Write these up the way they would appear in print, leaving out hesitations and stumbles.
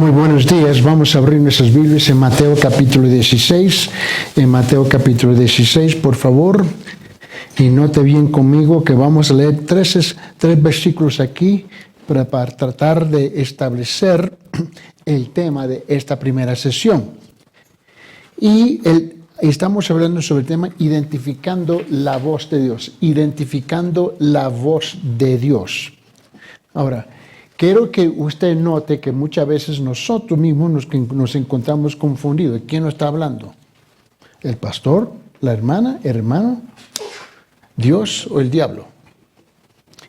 Muy buenos días. Vamos a abrir nuestras Biblias en Mateo capítulo 16. En Mateo capítulo 16, por favor. Y note bien conmigo que vamos a leer tres versículos aquí para tratar de establecer el tema de esta primera sesión. Y estamos hablando sobre el tema identificando la voz de Dios. Identificando la voz de Dios. Ahora, quiero que usted note que muchas veces nosotros mismos nos encontramos confundidos. ¿Quién nos está hablando? ¿El pastor? ¿La hermana? ¿El hermano? ¿Dios o el diablo?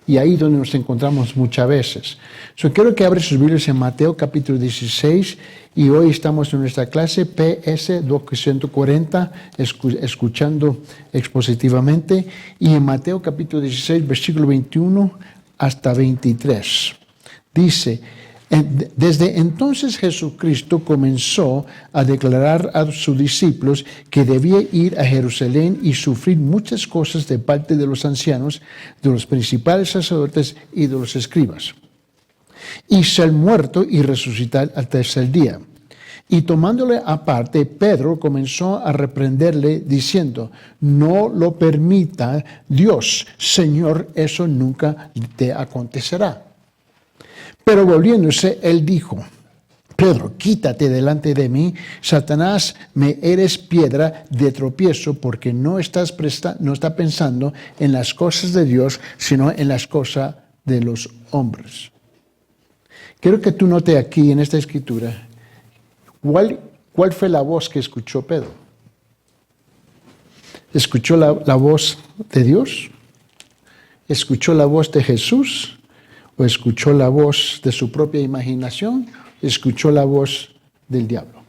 Y ahí es donde nos encontramos muchas veces. Quiero que abra sus Biblias en Mateo capítulo 16 y hoy estamos en nuestra clase PS 240, escuchando expositivamente. Y en Mateo capítulo 16, versículo 21 hasta 23. Dice, desde entonces Jesucristo comenzó a declarar a sus discípulos que debía ir a Jerusalén y sufrir muchas cosas de parte de los ancianos, de los principales sacerdotes y de los escribas, y ser muerto y resucitar al tercer día. Y tomándole aparte, Pedro comenzó a reprenderle diciendo, no lo permita Dios, Señor, eso nunca te acontecerá. Pero volviéndose, él dijo, Pedro, quítate delante de mí, Satanás, me eres piedra de tropiezo, porque no está pensando en las cosas de Dios, sino en las cosas de los hombres. Quiero que tú notes aquí en esta escritura, ¿cuál fue la voz que escuchó Pedro? ¿Escuchó la voz de Dios? ¿Escuchó la voz de Jesús? ¿O escuchó la voz de su propia imaginación? ¿Escuchó la voz del diablo?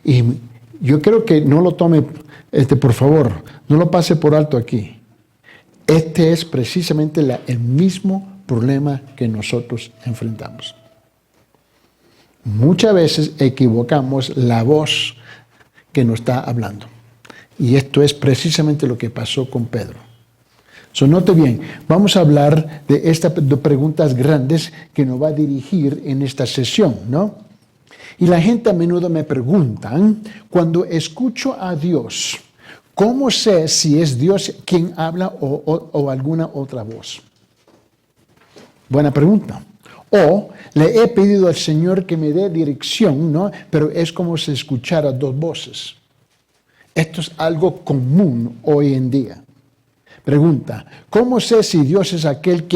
Y yo creo que no lo tome, por favor, no lo pase por alto aquí. Este es precisamente el mismo problema que nosotros enfrentamos. Muchas veces equivocamos la voz que nos está hablando. Y esto es precisamente lo que pasó con Pedro. Note bien, vamos a hablar de estas preguntas grandes que nos va a dirigir en esta sesión, ¿no? Y la gente a menudo me preguntan, cuando escucho a Dios, ¿cómo sé si es Dios quien habla o alguna otra voz? Buena pregunta. O le he pedido al Señor que me dé dirección, ¿no? Pero es como si escuchara dos voces. Esto es algo común hoy en día. Pregunta, ¿cómo sé si Dios es aquel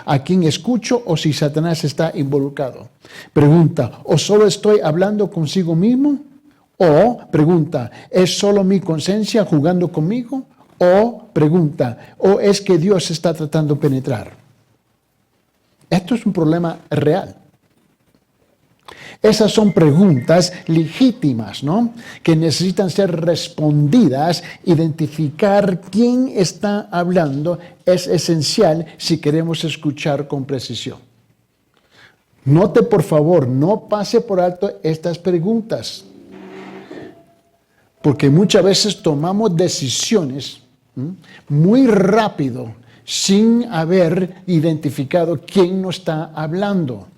a quien escucho o si Satanás está involucrado? Pregunta, ¿o solo estoy hablando consigo mismo? O pregunta, ¿es solo mi conciencia jugando conmigo? O pregunta, ¿o es que Dios está tratando de penetrar? Esto es un problema real. Esas son preguntas legítimas, ¿no? Que necesitan ser respondidas. Identificar quién está hablando es esencial si queremos escuchar con precisión. Note, por favor, no pase por alto estas preguntas. Porque muchas veces tomamos decisiones muy rápido sin haber identificado quién nos está hablando.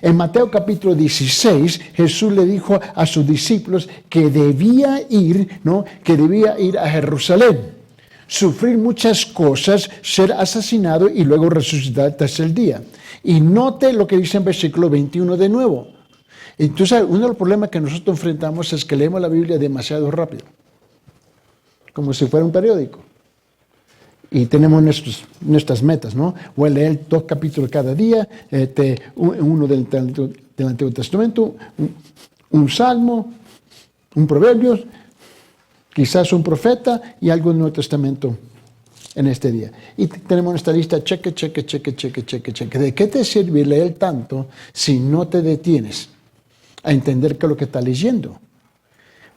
En Mateo capítulo 16, Jesús le dijo a sus discípulos que debía ir a Jerusalén, sufrir muchas cosas, ser asesinado y luego resucitar el tercer día. Y note lo que dice en versículo 21 de nuevo. Entonces, uno de los problemas que nosotros enfrentamos es que leemos la Biblia demasiado rápido, como si fuera un periódico. Y tenemos nuestras metas, ¿no? Voy a leer 2 capítulos cada día, uno del Antiguo Testamento, un salmo, un proverbio, quizás un profeta y algo del Nuevo Testamento en este día. Y tenemos nuestra lista, cheque. ¿De qué te sirve leer tanto si no te detienes a entender qué es lo que estás leyendo?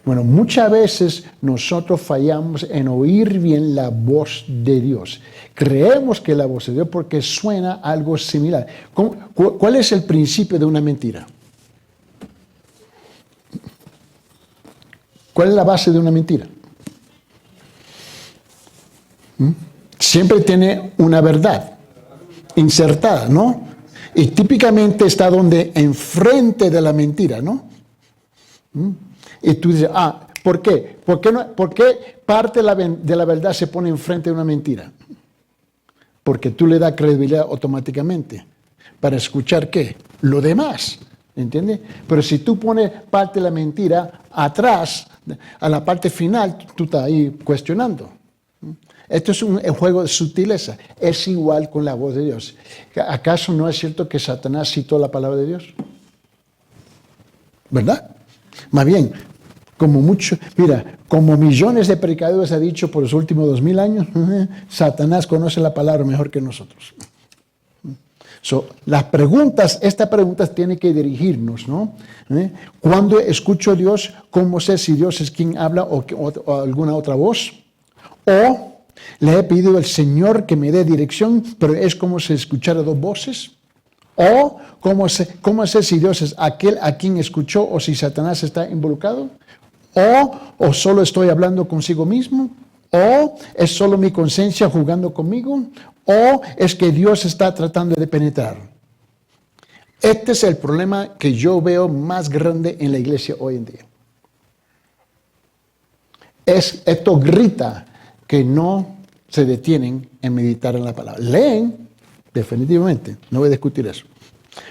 Bueno, muchas veces nosotros fallamos en oír bien la voz de Dios. Creemos que la voz de Dios porque suena algo similar. ¿Cuál es el principio de una mentira? ¿Cuál es la base de una mentira? Siempre tiene una verdad insertada, ¿no? Y típicamente está donde enfrente de la mentira, ¿no? Y tú dices, ¿por qué? ¿Por qué parte de la verdad se pone enfrente de una mentira? Porque tú le das credibilidad automáticamente. ¿Para escuchar qué? Lo demás, ¿entiendes? Pero si tú pones parte de la mentira atrás, a la parte final, tú estás ahí cuestionando. Esto es un juego de sutileza. Es igual con la voz de Dios. ¿Acaso no es cierto que Satanás citó la palabra de Dios? ¿Verdad? Más bien, como millones de predicadores han dicho por los últimos 2000 años, Satanás conoce la palabra mejor que nosotros. Estas preguntas tienen que dirigirnos, ¿no? Cuando escucho a Dios, ¿cómo sé si Dios es quien habla o alguna otra voz? O le he pedido al Señor que me dé dirección, pero es como si escuchara dos voces. O ¿cómo sé si Dios es aquel a quien escuchó o si Satanás está involucrado? O solo estoy hablando consigo mismo. O es solo mi conciencia jugando conmigo. O es que Dios está tratando de penetrar. Este es el problema que yo veo más grande en la iglesia hoy en día. Esto grita que no se detienen en meditar en la palabra. Leen, definitivamente, no voy a discutir eso.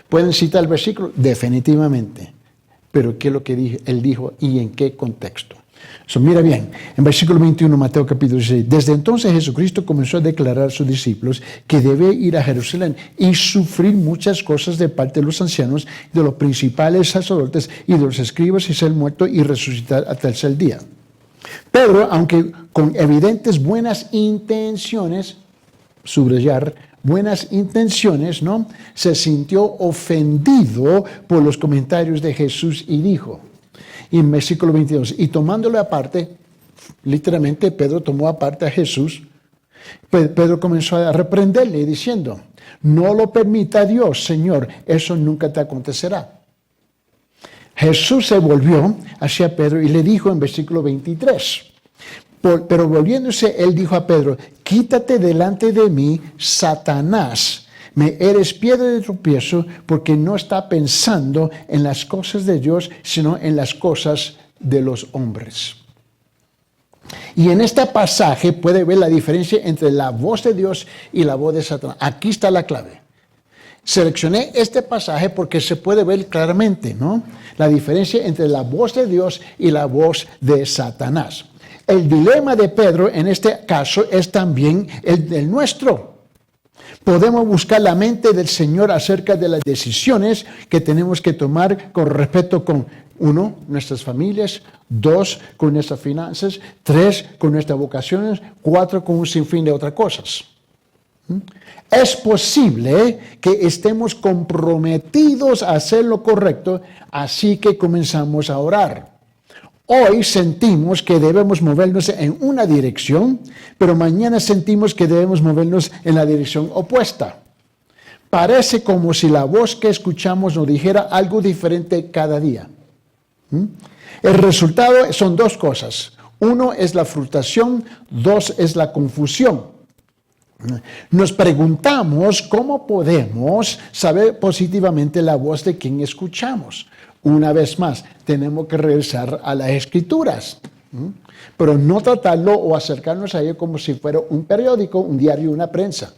¿Pueden citar el versículo? Definitivamente. Pero ¿qué es lo que él dijo y en qué contexto? Mira bien, en versículo 21, Mateo capítulo 16, desde entonces Jesucristo comenzó a declarar a sus discípulos que debe ir a Jerusalén y sufrir muchas cosas de parte de los ancianos, de los principales sacerdotes y de los escribas y ser muerto y resucitar al tercer día. Pedro, aunque con evidentes buenas intenciones, subrayar, buenas intenciones, ¿no? Se sintió ofendido por los comentarios de Jesús y dijo, y en versículo 22, y tomándole aparte, literalmente Pedro tomó aparte a Jesús, Pedro comenzó a reprenderle diciendo, no lo permita Dios, Señor, eso nunca te acontecerá. Jesús se volvió hacia Pedro y le dijo en versículo 23, pero volviéndose, él dijo a Pedro, quítate delante de mí, Satanás, me eres piedra de tropiezo porque no está pensando en las cosas de Dios, sino en las cosas de los hombres. Y en este pasaje puede ver la diferencia entre la voz de Dios y la voz de Satanás. Aquí está la clave. Seleccioné este pasaje porque se puede ver claramente, ¿no? La diferencia entre la voz de Dios y la voz de Satanás. El dilema de Pedro en este caso es también el del nuestro. Podemos buscar la mente del Señor acerca de las decisiones que tenemos que tomar con respecto con, 1, nuestras familias, 2, con nuestras finanzas, 3, con nuestras vocaciones, 4, con un sinfín de otras cosas. Es posible que estemos comprometidos a hacer lo correcto, así que comenzamos a orar. Hoy sentimos que debemos movernos en una dirección, pero mañana sentimos que debemos movernos en la dirección opuesta. Parece como si la voz que escuchamos nos dijera algo diferente cada día. El resultado son 2 cosas. 1 es la frustración, 2 es la confusión. Nos preguntamos cómo podemos saber positivamente la voz de quien escuchamos. Una vez más, tenemos que regresar a las Escrituras, pero no tratarlo o acercarnos a ello como si fuera un periódico, un diario, una prensa.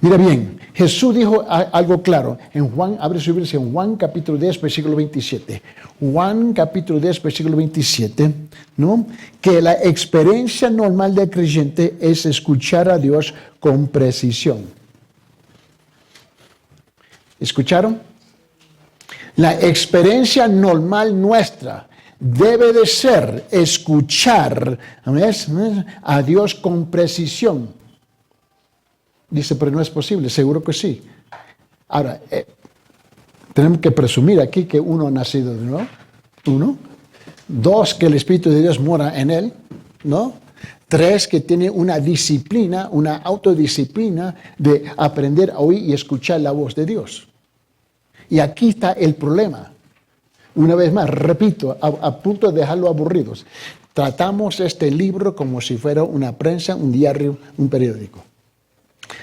Mira bien, Jesús dijo algo claro en Juan, abre su Biblia en Juan capítulo 10, versículo 27. Juan capítulo 10, versículo 27, ¿no? Que la experiencia normal del creyente es escuchar a Dios con precisión. ¿Escucharon? La experiencia normal nuestra debe de ser escuchar a Dios con precisión. Dice, pero no es posible, seguro que sí. Ahora, tenemos que presumir aquí que 1 ha nacido de nuevo, 1. 2, que el Espíritu de Dios mora en él, ¿no? 3, que tiene una disciplina, una autodisciplina de aprender a oír y escuchar la voz de Dios. Y aquí está el problema. Una vez más, repito, a punto de dejarlo aburridos. Tratamos este libro como si fuera una prensa, un diario, un periódico.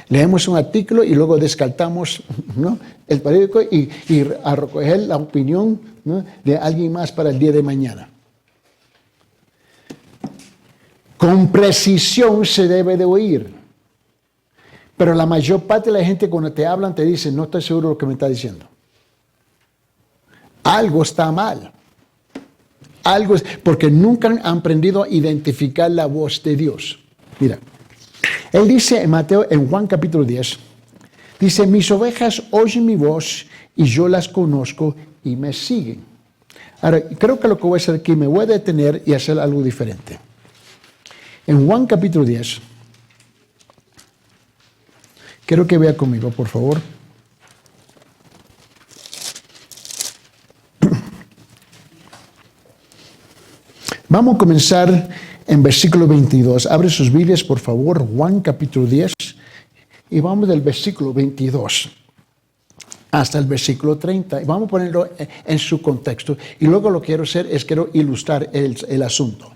Leemos un artículo y luego descartamos, ¿no?, el periódico y a recoger la opinión, ¿no?, de alguien más para el día de mañana. Con precisión se debe de oír. Pero la mayor parte de la gente cuando te hablan te dice, no estoy seguro de lo que me está diciendo. Algo está mal. Algo es, porque nunca han aprendido a identificar la voz de Dios. Mira, él dice en Juan capítulo 10, dice, mis ovejas oyen mi voz y yo las conozco y me siguen. Ahora, creo que lo que voy a hacer aquí, me voy a detener y hacer algo diferente. En Juan capítulo 10, quiero que vea conmigo, por favor. Vamos a comenzar en versículo 22. Abre sus Biblias, por favor, Juan capítulo 10. Y vamos del versículo 22 hasta el versículo 30. Y vamos a ponerlo en su contexto. Y luego lo que quiero hacer es quiero ilustrar el asunto.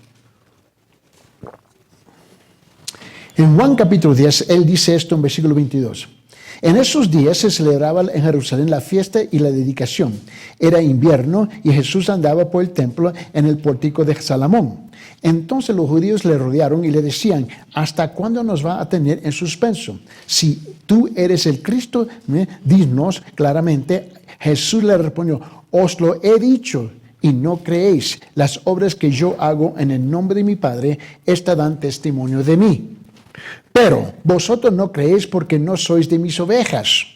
En Juan capítulo 10, él dice esto en versículo 22. En esos días se celebraba en Jerusalén la fiesta y la dedicación. Era invierno y Jesús andaba por el templo en el pórtico de Salomón. Entonces los judíos le rodearon y le decían, ¿hasta cuándo nos va a tener en suspenso? Si tú eres el Cristo, dinos claramente. Jesús le respondió, os lo he dicho y no creéis. Las obras que yo hago en el nombre de mi Padre, estas dan testimonio de mí. Pero vosotros no creéis porque no sois de mis ovejas.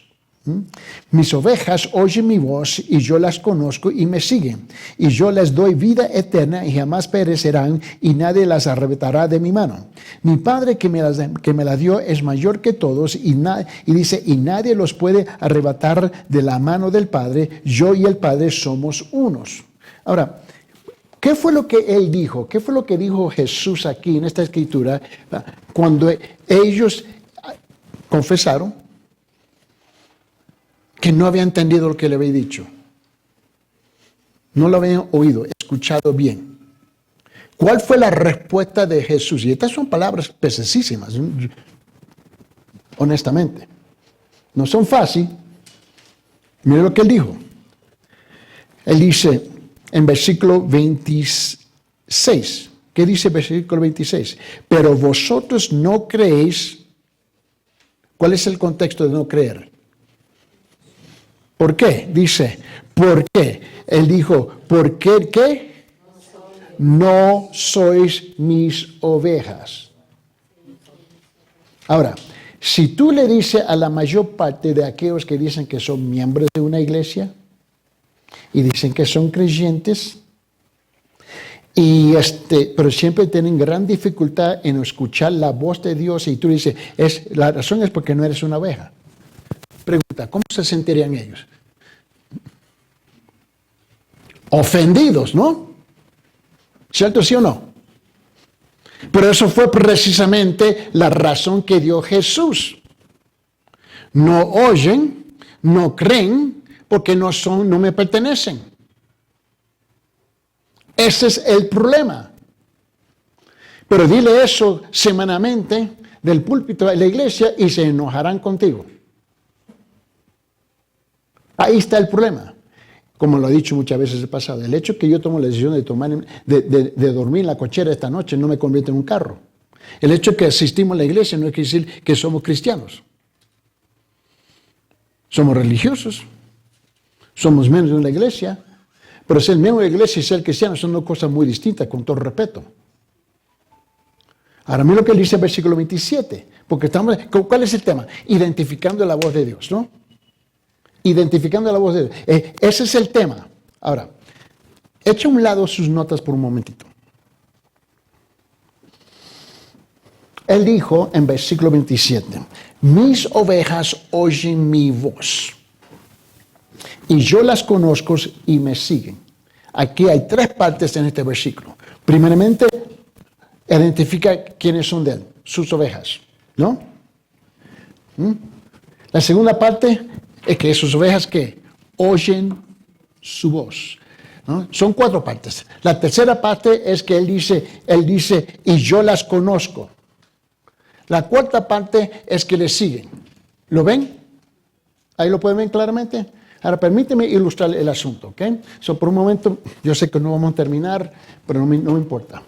Mis ovejas oyen mi voz y yo las conozco y me siguen. Y yo les doy vida eterna y jamás perecerán y nadie las arrebatará de mi mano. Mi Padre que me la dio es mayor que todos y dice, y nadie los puede arrebatar de la mano del Padre. Yo y el Padre somos unos. Ahora, ¿qué fue lo que él dijo? ¿Qué fue lo que dijo Jesús aquí en esta escritura cuando ellos confesaron que no habían entendido lo que le había dicho? No lo habían oído, escuchado bien. ¿Cuál fue la respuesta de Jesús? Y estas son palabras pesadísimas, honestamente. No son fáciles. Mire lo que él dijo. Él dice en versículo 26. ¿Qué dice el versículo 26? Pero vosotros no creéis. ¿Cuál es el contexto de no creer? ¿Por qué? Dice, ¿por qué? Él dijo, ¿por qué? ¿Qué? No sois mis ovejas. Ahora, si tú le dices a la mayor parte de aquellos que dicen que son miembros de una iglesia y dicen que son creyentes, pero siempre tienen gran dificultad en escuchar la voz de Dios, y tú dices, la razón es porque no eres una oveja. Pregunta, ¿cómo se sentirían ellos? Ofendidos, ¿no? ¿Cierto, sí o no? Pero eso fue precisamente la razón que dio Jesús. No oyen, no creen, porque no me pertenecen. Ese es el problema. Pero dile eso semanalmente del púlpito de la iglesia y se enojarán contigo. Ahí está el problema. Como lo he dicho muchas veces en el pasado, el hecho que yo tomo la decisión de dormir en la cochera esta noche no me convierte en un carro. El hecho que asistimos a la iglesia no quiere decir que somos cristianos. Somos religiosos. Somos miembros de la iglesia. Pero ser miembro de la iglesia y ser cristiano son dos cosas muy distintas, con todo respeto. Ahora, mira lo que dice el versículo 27. Porque ¿cuál es el tema? Identificando la voz de Dios, ¿no? Identificando la voz de Dios. Ese es el tema. Ahora, echa a un lado sus notas por un momentito. Él dijo en versículo 27, mis ovejas oyen mi voz y yo las conozco y me siguen. Aquí hay tres partes en este versículo. Primeramente, identifica quiénes son de él, sus ovejas, ¿no? La segunda parte es que sus ovejas que oyen su voz, ¿no? Son cuatro partes. La tercera parte es que él dice, y yo las conozco. La cuarta parte es que le siguen. ¿Lo ven? Ahí lo pueden ver claramente. Ahora, permíteme ilustrar el asunto, ¿ok? Por un momento, yo sé que no vamos a terminar, pero no me importa.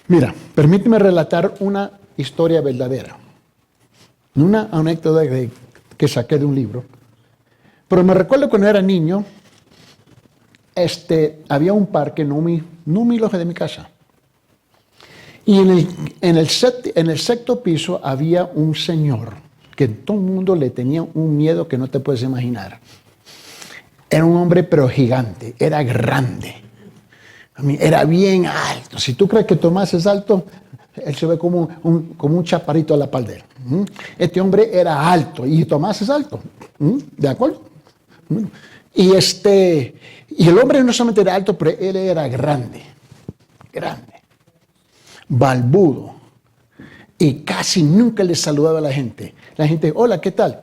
Mira, permíteme relatar una historia verdadera. Una anécdota que saqué de un libro. Pero me recuerdo cuando era niño, había un parque no muy lejos de mi casa. Y en el sexto piso había un señor que todo el mundo le tenía un miedo que no te puedes imaginar. Era un hombre pero gigante, era grande. Era bien alto. Si tú crees que Tomás es alto, él se ve como un chaparrito a la par de él. Este hombre era alto y Tomás es alto. ¿De acuerdo? Y el hombre no solamente era alto, pero él era grande. Balbudo. Y casi nunca le saludaba a la gente. La gente, hola, ¿qué tal?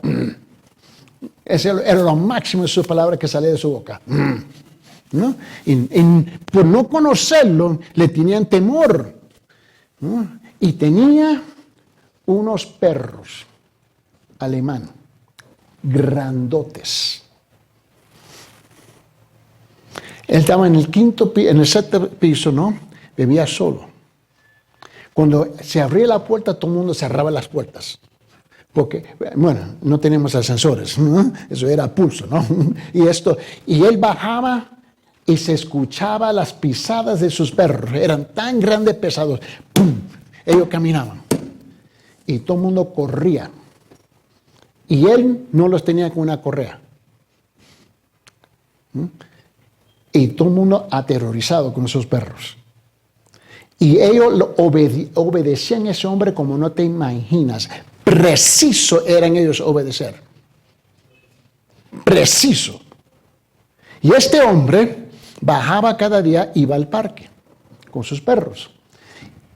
Ese era lo máximo de sus palabras que salía de su boca. ¿No? Y por no conocerlo, le tenían temor. ¿No? Y tenía unos perros alemán, grandotes. Él estaba en el sexto piso, ¿no? Vivía solo. Cuando se abría la puerta, todo el mundo cerraba las puertas. Porque, bueno, no teníamos ascensores, ¿no? Eso era a pulso, ¿no? Y él bajaba y se escuchaba las pisadas de sus perros. Eran tan grandes, pesados. ¡Pum! Ellos caminaban. Y todo el mundo corría. Y él no los tenía con una correa. Y todo el mundo aterrorizado con esos perros. Y ellos obedecían a ese hombre como no te imaginas. Preciso eran ellos obedecer. Preciso. Y este hombre bajaba cada día, iba al parque con sus perros.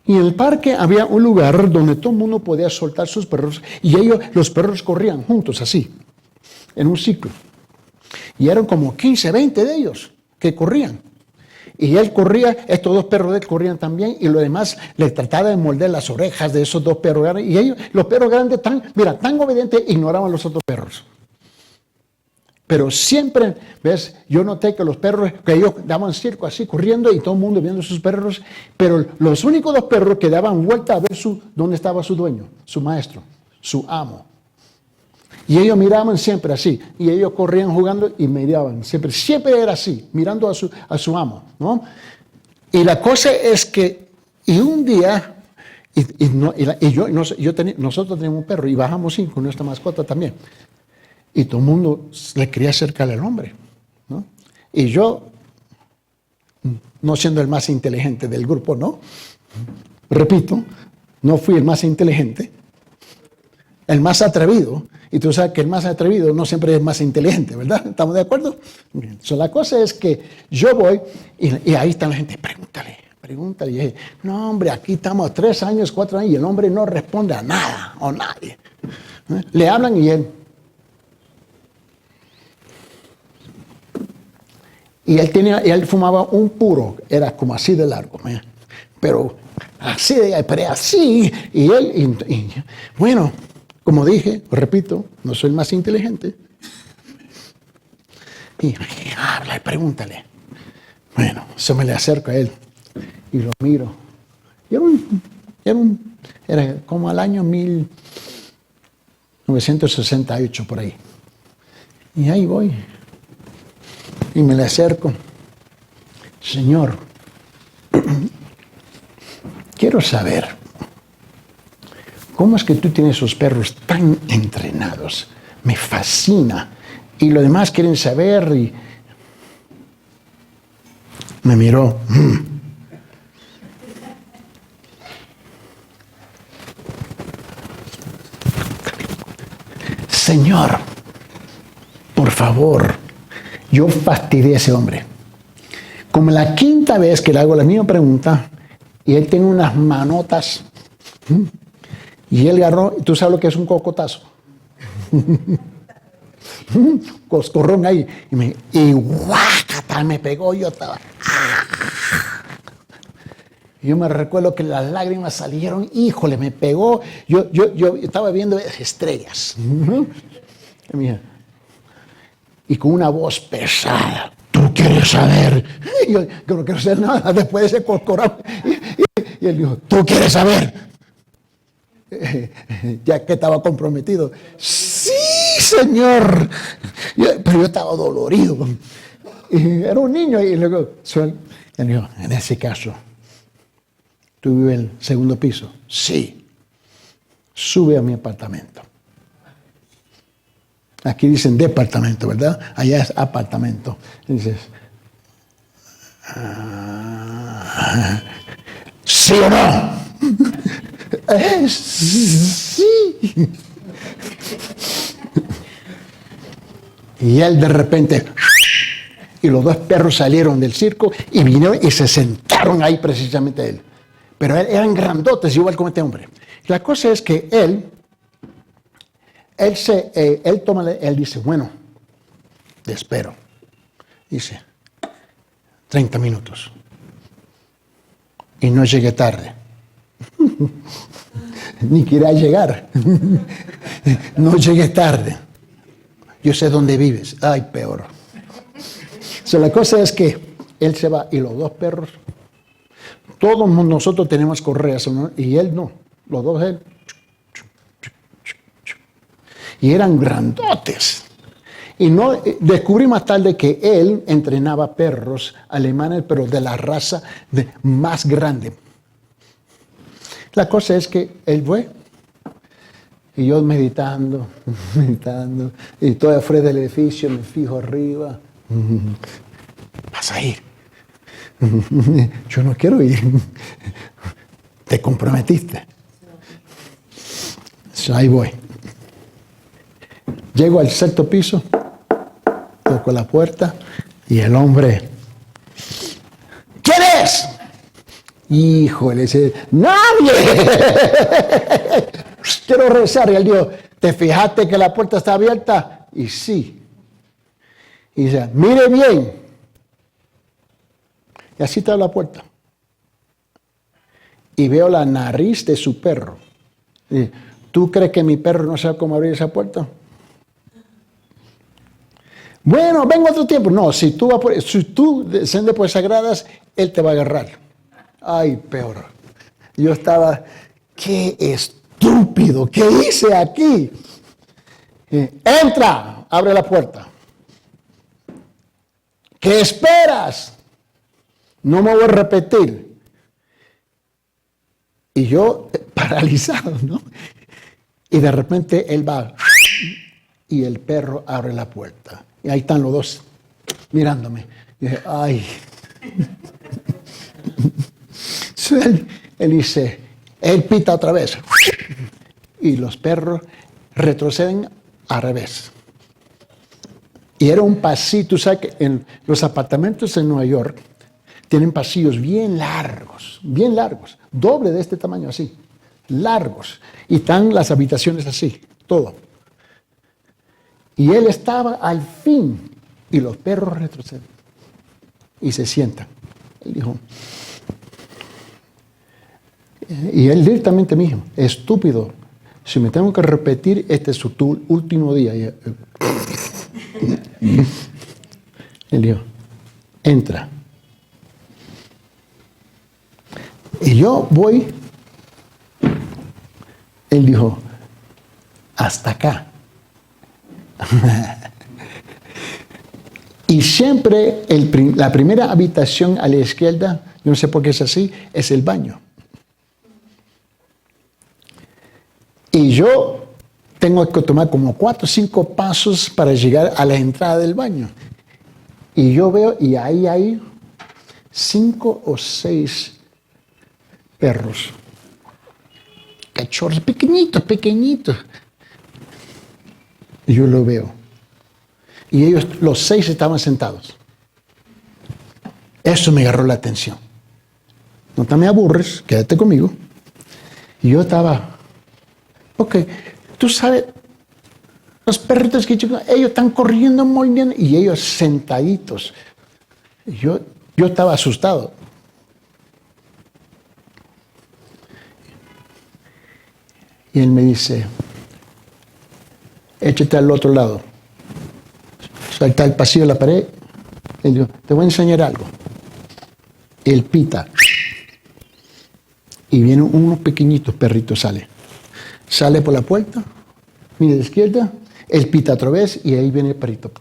Y en el parque había un lugar donde todo el mundo podía soltar sus perros. Y los perros corrían juntos así, en un ciclo. Y eran como 15, 20 de ellos que corrían. Y él corría, estos dos perros de él corrían también, y lo demás le trataba de morder las orejas de esos dos perros grandes. Y los perros grandes tan obedientes, ignoraban a los otros perros. Pero siempre, ¿ves? Yo noté que los perros, que ellos daban circo así, corriendo, y todo el mundo viendo sus perros, pero los únicos dos perros que daban vuelta a ver dónde estaba su dueño, su maestro, su amo. Y ellos miraban siempre así, y ellos corrían jugando y miraban, siempre era así, mirando a su amo, ¿no? Y la cosa es que, y un día, nosotros teníamos un perro, y bajamos con nuestra mascota también, y todo el mundo le quería acercar al hombre, ¿no? Y yo, no siendo el más inteligente del grupo, ¿no? Repito, no fui el más inteligente, el más atrevido. Y tú sabes que el más atrevido no siempre es más inteligente, ¿verdad? ¿Estamos de acuerdo? La cosa es que yo voy y ahí está la gente, pregúntale. Y dije, no hombre, aquí estamos 3 años, 4 años y el hombre no responde a nada o nadie. Le hablan y él fumaba un puro, era como así de largo, pero así, y bueno, como dije, repito, no soy el más inteligente. Y habla y pregúntale. Bueno, se me le acerco a él y lo miro. Y era como al año 1968 por ahí. Y ahí voy. Y me le acerco. Señor, quiero saber, ¿cómo es que tú tienes esos perros tan entrenados? Me fascina. Y los demás quieren saber y me miró. Señor, por favor, yo fastidié a ese hombre. Como la 5ª vez que le hago la misma pregunta y él tiene unas manotas. Y él agarró, ¿tú sabes lo que es un cocotazo? Coscorrón ahí. Y guácata, me pegó, yo estaba. Yo me recuerdo que las lágrimas salieron, híjole, me pegó. Yo estaba viendo estrellas. Y con una voz pesada. ¿Tú quieres saber? Yo no quiero saber nada después de ese corcorado. Y él dijo, ¿tú quieres saber? Ya que estaba comprometido. Sí, Señor. Pero yo estaba dolorido. Y era un niño y luego él dijo, en ese caso, ¿tú vives en el segundo piso? Sí. Sube a mi apartamento. Aquí dicen departamento, ¿verdad? Allá es apartamento. Y dices, ¿sí o no? Sí. Y él de repente, y los dos perros salieron del circo y vinieron y se sentaron ahí precisamente él. Pero eran grandotes, igual como este hombre. La cosa es que él dice, bueno, te espero. Dice, 30 minutos. Y no llegué tarde. Ni quería llegar. No llegué tarde. Yo sé dónde vives. Ay, peor. La cosa es que él se va y los dos perros, todos nosotros tenemos correas, ¿no? Y él no. Los dos él. Y eran grandotes. Y no descubrí más tarde que él entrenaba perros alemanes, pero de la raza más grande. La cosa es que él fue, y yo meditando, y estoy afuera del edificio, me fijo arriba. Vas a ir. Yo no quiero ir. Te comprometiste. Ahí voy. Llego al sexto piso, toco la puerta y el hombre, ¿quién es? Híjole, dice, ¡nadie! Quiero rezar. Y él dijo, ¿te fijaste que la puerta está abierta? Y sí. Y dice, mire bien. Y así está la puerta. Y veo la nariz de su perro. Y dice, ¿tú crees que mi perro no sabe cómo abrir esa puerta? Bueno, vengo otro tiempo. No, si tú descendes por esas gradas, él te va a agarrar. Ay, peor. Yo estaba, qué estúpido, ¿qué hice aquí? Entra, abre la puerta. ¿Qué esperas? No me voy a repetir. Y yo, paralizado, ¿no? Y de repente él va, y el perro abre la puerta. Y ahí están los dos, mirándome. Y dije, ay. Él dice, él pita otra vez. Y los perros retroceden al revés. Y era un pasillo, tú sabes que en los apartamentos en Nueva York tienen pasillos bien largos, doble de este tamaño así, largos. Y están las habitaciones así, todo. Y él estaba al fin, y los perros retroceden y se sientan. Él dijo, y él directamente me dijo, estúpido, si me tengo que repetir, este es tu último día. Y él dijo, entra. Y yo voy, él dijo, hasta acá. Y siempre la primera habitación a la izquierda, yo no sé por qué es así, es el baño. Y yo tengo que tomar como 4 o 5 pasos para llegar a la entrada del baño. Y yo veo, y ahí hay 5 o 6 perros. Cachorros pequeñitos. Y yo lo veo. Y ellos, los 6 estaban sentados. Eso me agarró la atención. No te me aburres, quédate conmigo. Y yo estaba, ok, tú sabes, los perritos que ellos están corriendo muy bien y ellos sentaditos. Yo estaba asustado. Y él me dice, échate al otro lado. Salta el pasillo de la pared. Él dijo, te voy a enseñar algo. Él pita. Y vienen unos pequeñitos perritos, sale por la puerta, mira a la izquierda, él pita otra vez y ahí viene el perrito.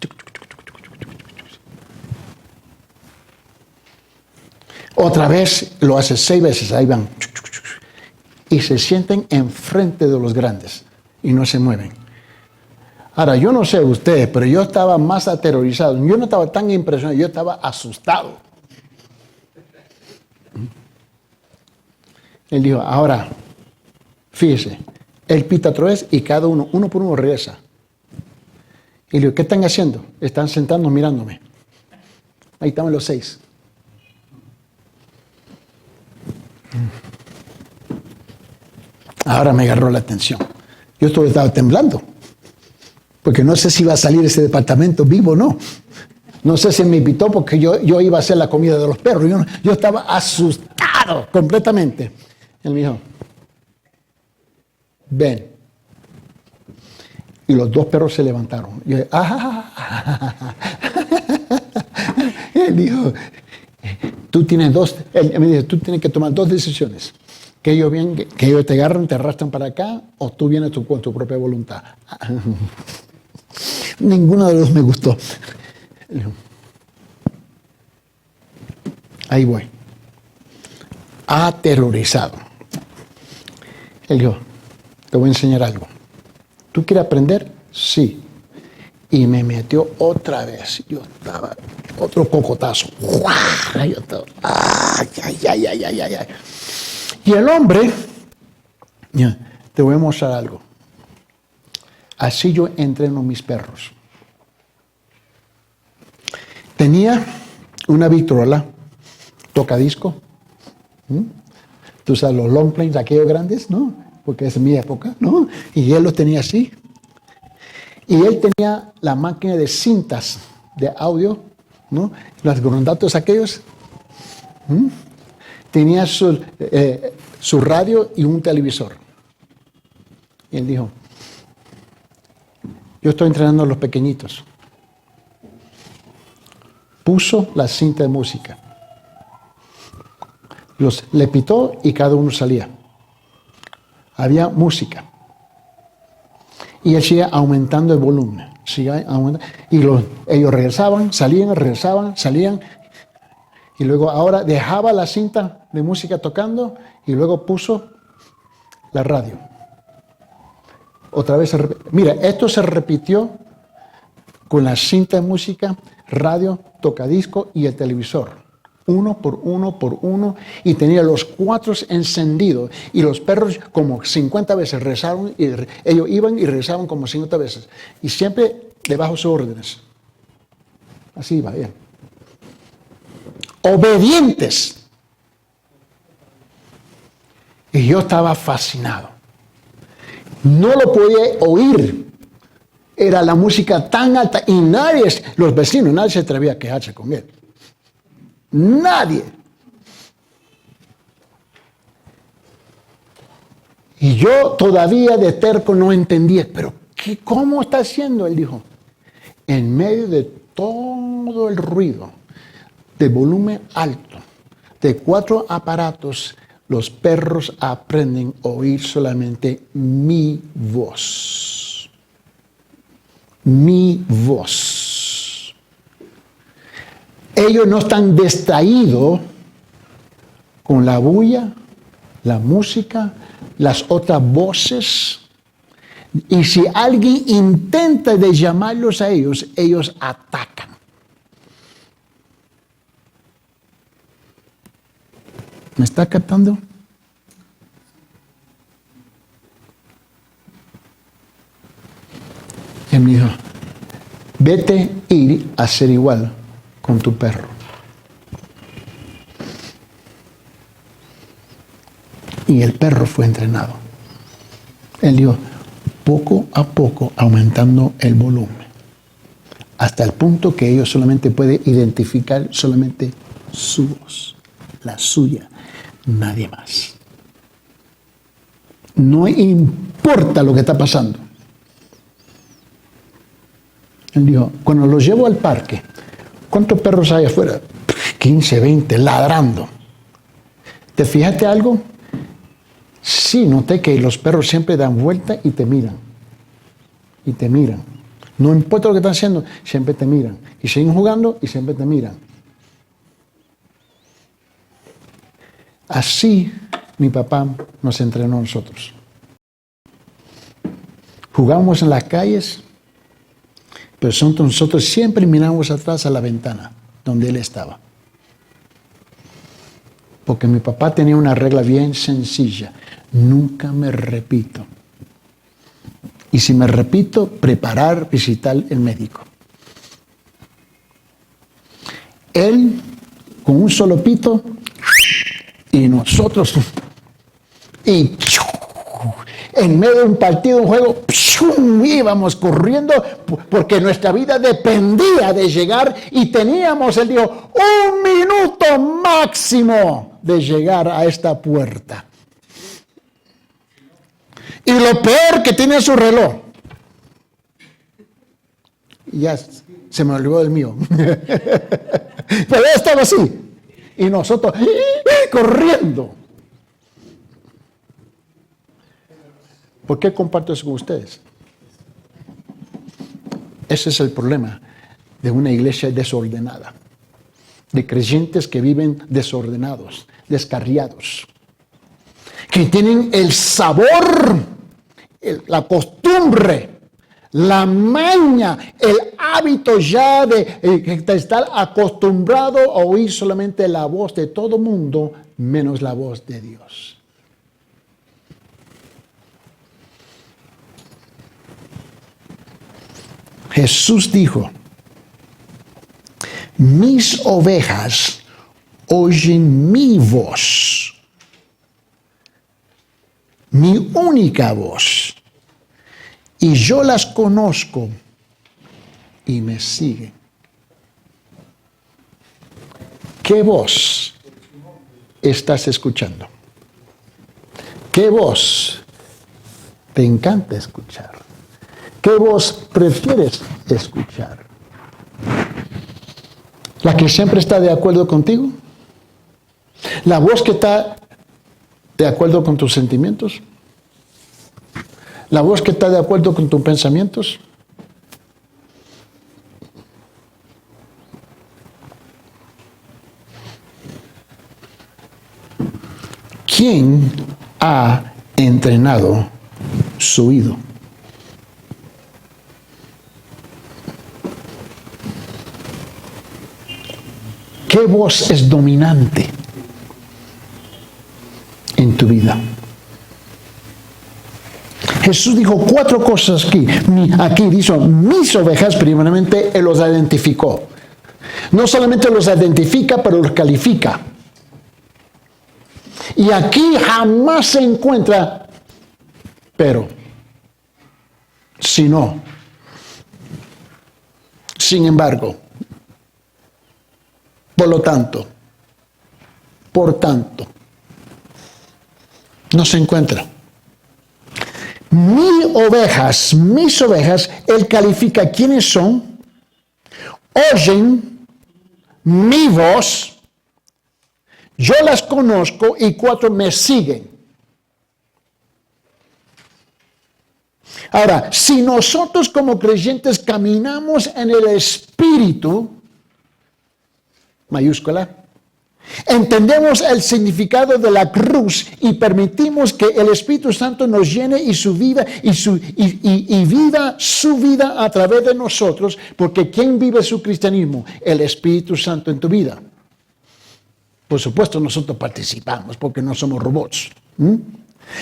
Otra vez lo hace 6 veces, ahí van. Y se sienten enfrente de los grandes y no se mueven. Ahora, yo no sé ustedes, pero yo estaba más aterrorizado. Yo no estaba tan impresionado, yo estaba asustado. Él dijo, ahora, fíjese, él pita otra vez y cada uno por uno regresa. Y le digo, ¿qué están haciendo? Están sentados mirándome. Ahí estaban los 6. Ahora me agarró la atención. Yo estaba temblando, porque no sé si iba a salir ese departamento vivo o no. No sé si me invitó porque yo iba a hacer la comida de los perros. Yo estaba asustado completamente. Él me dijo, ven. Y los 2 perros se levantaron. Yo dije, Él dijo, él me dijo, tú tienes que tomar 2 decisiones. Que ellos te agarran, te arrastran para acá, o tú vienes con tu propia voluntad. Ninguno de los 2 me gustó. Ahí voy. Aterrorizado. Él dijo, te voy a enseñar algo. ¿Tú quieres aprender? Sí. Y me metió otra vez. Yo estaba, otro cocotazo. Yo estaba, ay. Y el hombre, te voy a mostrar algo. Así yo entreno mis perros. Tenía una Victrola, tocadisco. Tú sabes, los long planes, aquellos grandes, ¿no? Porque es mi época, ¿no? Y él los tenía así. Y él tenía la máquina de cintas de audio, ¿no? Los grondatos aquellos. Tenía su radio y un televisor. Y él dijo, yo estoy entrenando a los pequeñitos. Puso la cinta de música. Le pitó y cada uno salía. Había música. Y él sigue aumentando el volumen. Y ellos regresaban, salían. Y luego ahora dejaba la cinta de música tocando y luego puso la radio. Otra vez mira, esto se repitió con la cinta de música, radio, tocadisco y el televisor. Uno por uno, y tenía los 4 encendidos, y los perros como 50 veces regresaron, y ellos iban y regresaban como 50 veces, y siempre debajo sus órdenes. Así iba bien. Obedientes. Y yo estaba fascinado. No lo podía oír. Era la música tan alta, y los vecinos, nadie se atrevía a quejarse con él. Nadie. Y yo todavía de terco no entendía, pero ¿cómo está haciendo? Él dijo, en medio de todo el ruido, de volumen alto, de 4 aparatos, los perros aprenden a oír solamente mi voz. Mi voz. Ellos no están distraídos con la bulla, la música, las otras voces. Y si alguien intenta de llamarlos a ellos, ellos atacan. ¿Me está captando? Él me dijo, vete ir a ser igual con tu perro. Y el perro fue entrenado. Él dijo, poco a poco aumentando el volumen, hasta el punto que ellos solamente pueden identificar solamente su voz, la suya, nadie más. No importa lo que está pasando. Él dijo, cuando los llevo al parque, ¿cuántos perros hay afuera? 15, 20, ladrando. ¿Te fijaste algo? Sí, noté que los perros siempre dan vuelta y te miran. Y te miran. No importa lo que están haciendo, siempre te miran. Y siguen jugando y siempre te miran. Así mi papá nos entrenó a nosotros. Jugábamos en las calles, pero nosotros siempre miramos atrás a la ventana donde él estaba. Porque mi papá tenía una regla bien sencilla. Nunca me repito. Y si me repito, visitar el médico. Él, con un solo pito, y nosotros, y en medio de un partido, un juego, íbamos corriendo porque nuestra vida dependía de llegar y teníamos, él dijo, 1 minuto máximo de llegar a esta puerta. Y lo peor que tiene su reloj. Y ya se me olvidó el mío. Pero él estaba así. Y nosotros corriendo. ¿Por qué comparto eso con ustedes? Ese es el problema de una iglesia desordenada. De creyentes que viven desordenados, descarriados. Que tienen el sabor, la costumbre, la maña, el hábito ya de estar acostumbrado a oír solamente la voz de todo mundo, menos la voz de Dios. Jesús dijo, mis ovejas oyen mi voz, mi única voz, y yo las conozco y me siguen. ¿Qué voz estás escuchando? ¿Qué voz te encanta escuchar? ¿Qué voz prefieres escuchar? ¿La que siempre está de acuerdo contigo? ¿La voz que está de acuerdo con tus sentimientos? ¿La voz que está de acuerdo con tus pensamientos? ¿Quién ha entrenado su oído? ¿Qué voz es dominante en tu vida? Jesús dijo 4 cosas aquí. Aquí dijo, mis ovejas, primeramente, Él los identificó. No solamente los identifica, pero los califica. Y aquí jamás se encuentra, pero, si no, sin embargo, por lo tanto, por tanto, no se encuentra. Mis ovejas, Él califica quiénes son, oyen mi voz, yo las conozco y 4 me siguen. Ahora, si nosotros como creyentes caminamos en el Espíritu, mayúscula, entendemos el significado de la cruz y permitimos que el Espíritu Santo nos llene y viva su vida a través de nosotros, porque ¿quién vive su cristianismo? El Espíritu Santo en tu vida. Por supuesto, nosotros participamos porque no somos robots.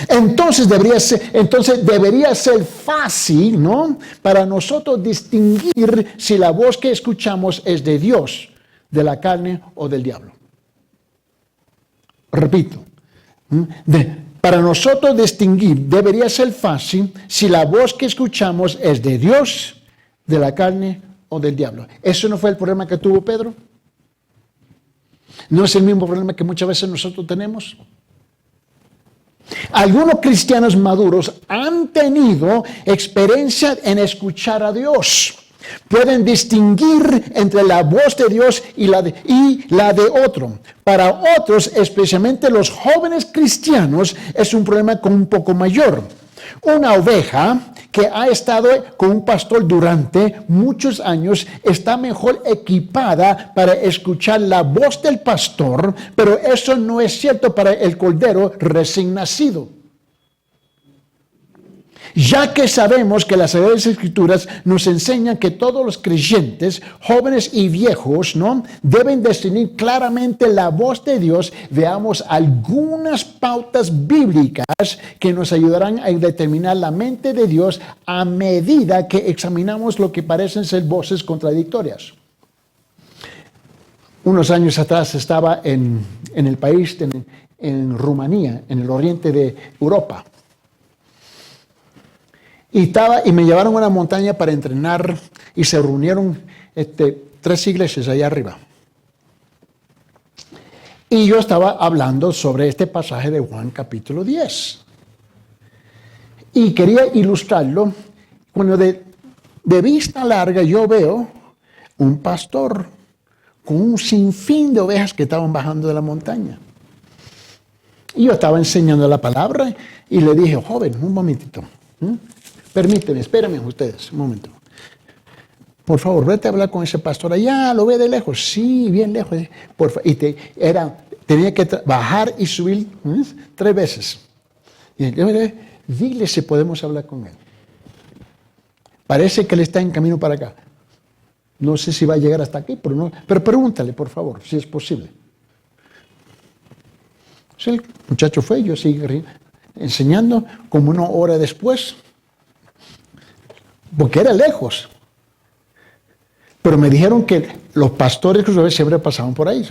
Entonces debería ser fácil, ¿no?, para nosotros distinguir si la voz que escuchamos es de Dios, de la carne o del diablo. Repito, para nosotros distinguir debería ser fácil si la voz que escuchamos es de Dios, de la carne o del diablo. ¿Eso no fue el problema que tuvo Pedro? ¿No es el mismo problema que muchas veces nosotros tenemos? Algunos cristianos maduros han tenido experiencia en escuchar a Dios. Pueden distinguir entre la voz de Dios y la de otro. Para otros, especialmente los jóvenes cristianos, es un problema un poco mayor. Una oveja que ha estado con un pastor durante muchos años está mejor equipada para escuchar la voz del pastor, pero eso no es cierto para el cordero recién nacido. Ya que sabemos que las Sagradas Escrituras nos enseñan que todos los creyentes, jóvenes y viejos, ¿no?, deben discernir claramente la voz de Dios, veamos algunas pautas bíblicas que nos ayudarán a determinar la mente de Dios a medida que examinamos lo que parecen ser voces contradictorias. Unos años atrás estaba en el país, en Rumanía, en el oriente de Europa. Y me llevaron a una montaña para entrenar y se reunieron 3 iglesias allá arriba. Y yo estaba hablando sobre este pasaje de Juan capítulo 10. Y quería ilustrarlo cuando de vista larga yo veo un pastor con un sinfín de ovejas que estaban bajando de la montaña. Y yo estaba enseñando la palabra y le dije, joven, un momentito. Permíteme, espérenme ustedes, un momento. Por favor, vete a hablar con ese pastor allá, ¿lo ve de lejos? Sí, bien lejos. Por favor. Y tenía que bajar y subir 3 veces. Y yo le dije, dile si podemos hablar con él. Parece que él está en camino para acá. No sé si va a llegar hasta aquí, pero pregúntale, por favor, si es posible. Entonces el muchacho fue, yo seguí enseñando, como 1 hora después, porque era lejos. Pero me dijeron que los pastores que siempre pasaban por ahí,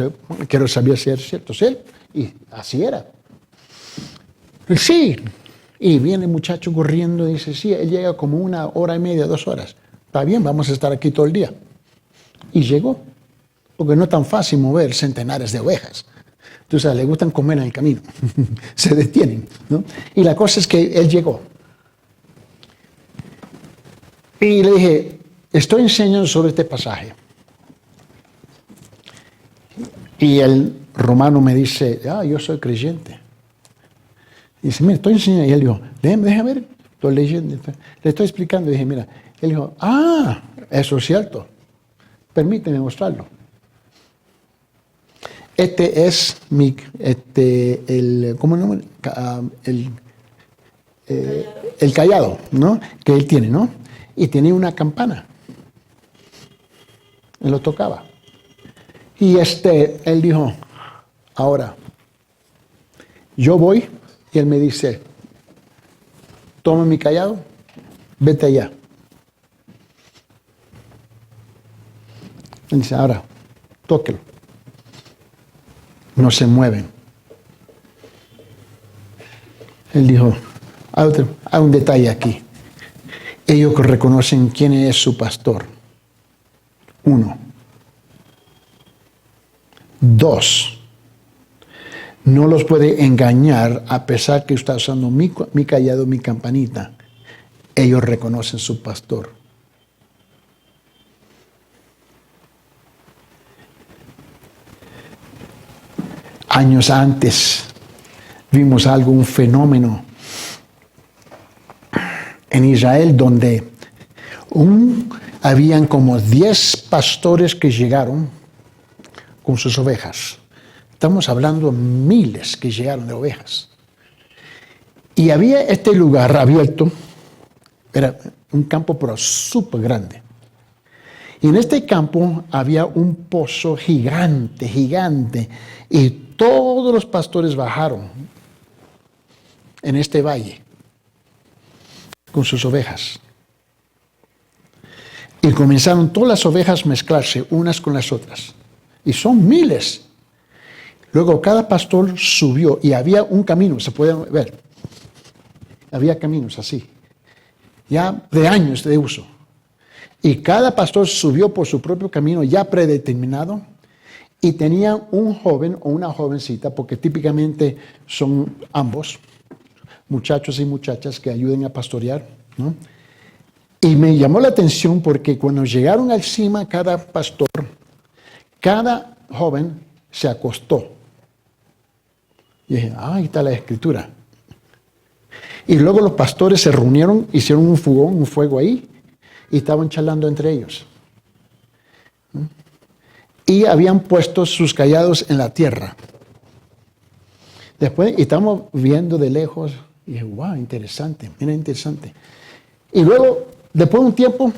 que no sabía si era cierto, sí, y así era. Sí, y viene el muchacho corriendo y dice, sí, él llega como 1 hora y media, 2 horas. Está bien, vamos a estar aquí todo el día. Y llegó, porque no es tan fácil mover centenares de ovejas. Entonces, le gustan comer en el camino, se detienen, ¿no? Y la cosa es que él llegó. Y le dije, estoy enseñando sobre este pasaje. Y el romano me dice, yo soy creyente. Y dice, mira, estoy enseñando. Y él dijo, déjame ver, estoy leyendo. Le estoy explicando. Y dije, mira, él dijo, eso es cierto. Permíteme mostrarlo. Este es ¿cómo se llama? El cayado, ¿no? Que él tiene, ¿no? Y tenía una campana. Él lo tocaba. Y él dijo, ahora, yo voy, y él me dice, toma mi cayado, vete allá. Él dice, ahora, tóquelo. No se mueven. Él dijo, hay un detalle aquí. Ellos reconocen quién es su pastor. 1. 2. No los puede engañar a pesar que está usando mi cayado, mi campanita. Ellos reconocen su pastor. Años antes vimos un fenómeno en Israel donde habían como 10 pastores que llegaron con sus ovejas. Estamos hablando de miles que llegaron de ovejas. Y había este lugar abierto, era un campo pero súper grande. Y en este campo había un pozo gigante, y todos los pastores bajaron en este valle con sus ovejas. Y comenzaron todas las ovejas a mezclarse unas con las otras. Y son miles. Luego cada pastor subió y había un camino, se puede ver. Había caminos así, ya de años de uso. Y cada pastor subió por su propio camino ya predeterminado y tenía un joven o una jovencita, porque típicamente son ambos, muchachos y muchachas que ayuden a pastorear, ¿no? Y me llamó la atención porque cuando llegaron al cima, cada pastor, cada joven se acostó. Y dije, ahí está la escritura. Y luego los pastores se reunieron, hicieron un fogón, un fuego ahí, y estaban charlando entre ellos. Y habían puesto sus callados en la tierra. Después, y estamos viendo de lejos, y dije, wow, interesante, mira, interesante. Y luego, después de un tiempo,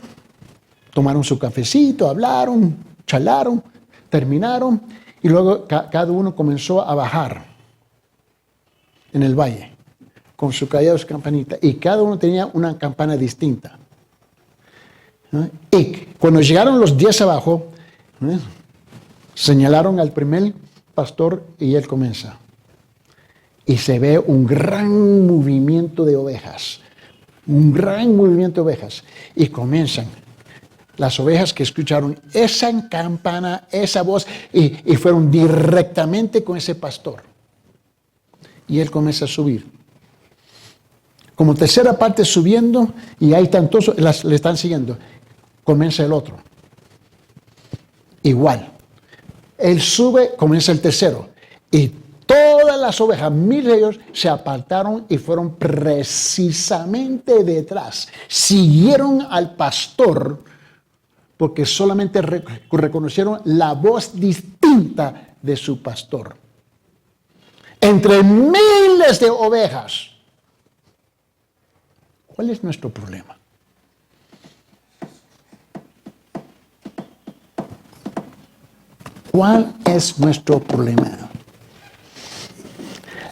tomaron su cafecito, hablaron, charlaron, terminaron, y luego cada uno comenzó a bajar en el valle, con su callado, su campanita, y cada uno tenía una campana distinta. ¿No? Y cuando llegaron los 10 abajo, ¿no?, señalaron al primer pastor y él comienza. Y se ve un gran movimiento de ovejas. Un gran movimiento de ovejas. Y comienzan las ovejas que escucharon esa campana, esa voz, y fueron directamente con ese pastor. Y él comienza a subir. Como tercera parte subiendo, y ahí están todos, le están siguiendo. Comienza el otro. Igual. Él sube, comienza el tercero. Y todas las ovejas, 1000 de ellos, se apartaron y fueron precisamente detrás. Siguieron al pastor porque solamente reconocieron la voz distinta de su pastor. Entre miles de ovejas. ¿Cuál es nuestro problema? ¿Cuál es nuestro problema?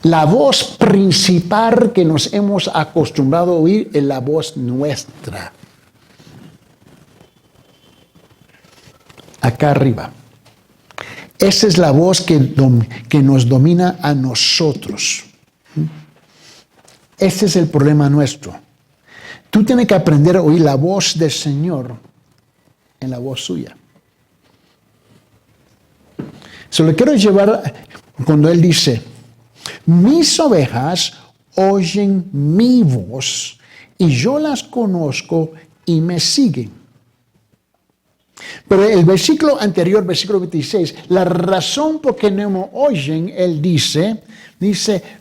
La voz principal que nos hemos acostumbrado a oír es la voz nuestra. Acá arriba. Esa es la voz que nos domina a nosotros. Ese es el problema nuestro. Tú tienes que aprender a oír la voz del Señor en la voz suya. Se lo quiero llevar cuando Él dice, mis ovejas oyen mi voz y yo las conozco y me siguen. Pero el versículo anterior, versículo 26, la razón por qué no me oyen, Él dice,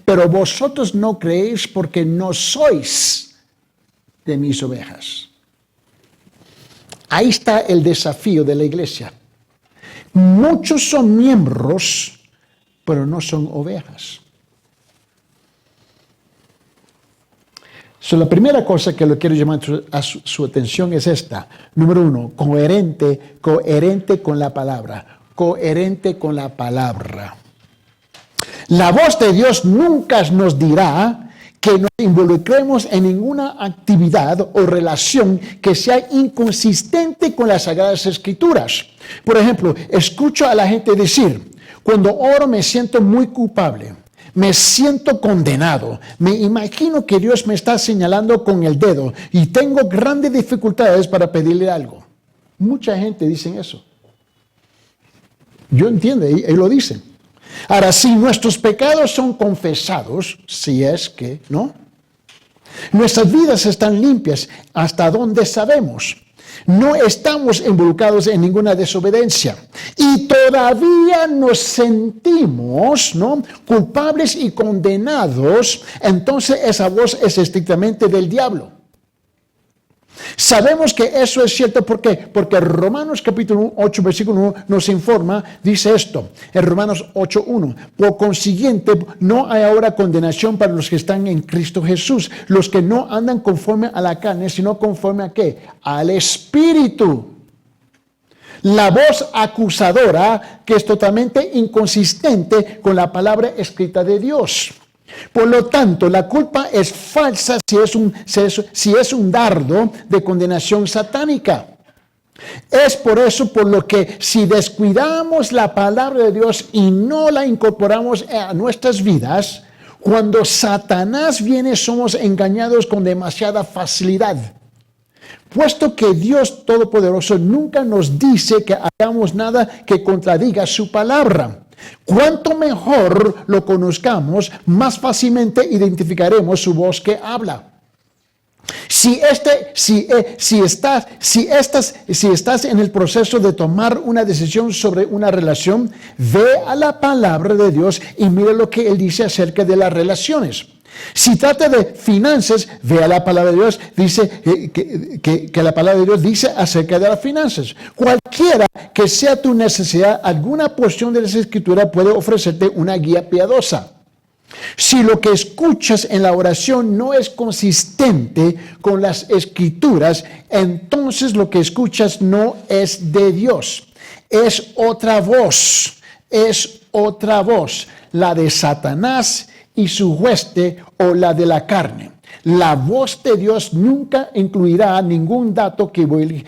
pero vosotros no creéis porque no sois de mis ovejas. Ahí está el desafío de la iglesia. Muchos son miembros, pero no son ovejas. La primera cosa que le quiero llamar a su atención es esta. Número 1, coherente con la palabra. Coherente con la palabra. La voz de Dios nunca nos dirá que nos involucremos en ninguna actividad o relación que sea inconsistente con las Sagradas Escrituras. Por ejemplo, escucho a la gente decir, cuando oro me siento muy culpable, me siento condenado, me imagino que Dios me está señalando con el dedo y tengo grandes dificultades para pedirle algo. Mucha gente dice eso. Yo entiendo, ellos lo dicen. Ahora, si nuestros pecados son confesados, si es que, ¿no? Nuestras vidas están limpias hasta donde sabemos. No estamos involucrados en ninguna desobediencia. Y todavía nos sentimos, ¿no?, culpables y condenados. Entonces esa voz es estrictamente del diablo. Sabemos que eso es cierto, ¿por qué? Porque Romanos capítulo 8, versículo 1 nos informa, dice esto, en Romanos 8:1, por consiguiente, no hay ahora condenación para los que están en Cristo Jesús, los que no andan conforme a la carne, sino conforme a ¿qué? Al Espíritu. La voz acusadora que es totalmente inconsistente con la palabra escrita de Dios. Por lo tanto, la culpa es falsa si es un dardo de condenación satánica. Es por eso por lo que si descuidamos la palabra de Dios y no la incorporamos a nuestras vidas, cuando Satanás viene somos engañados con demasiada facilidad. Puesto que Dios Todopoderoso nunca nos dice que hagamos nada que contradiga su palabra. Cuanto mejor lo conozcamos, más fácilmente identificaremos su voz que habla. Si estás en el proceso de tomar una decisión sobre una relación, ve a la palabra de Dios y mira lo que Él dice acerca de las relaciones. Si trata de finanzas, ve a la palabra de Dios, dice que la palabra de Dios dice acerca de las finanzas. Cualquiera que sea tu necesidad, alguna porción de esa escritura puede ofrecerte una guía piadosa. Si lo que escuchas en la oración no es consistente con las escrituras, entonces lo que escuchas no es de Dios. Es otra voz, la de Satanás y su hueste o la de la carne. La voz de Dios nunca incluirá ningún dato que viole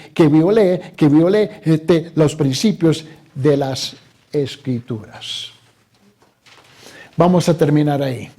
los principios de las escrituras. Vamos a terminar ahí.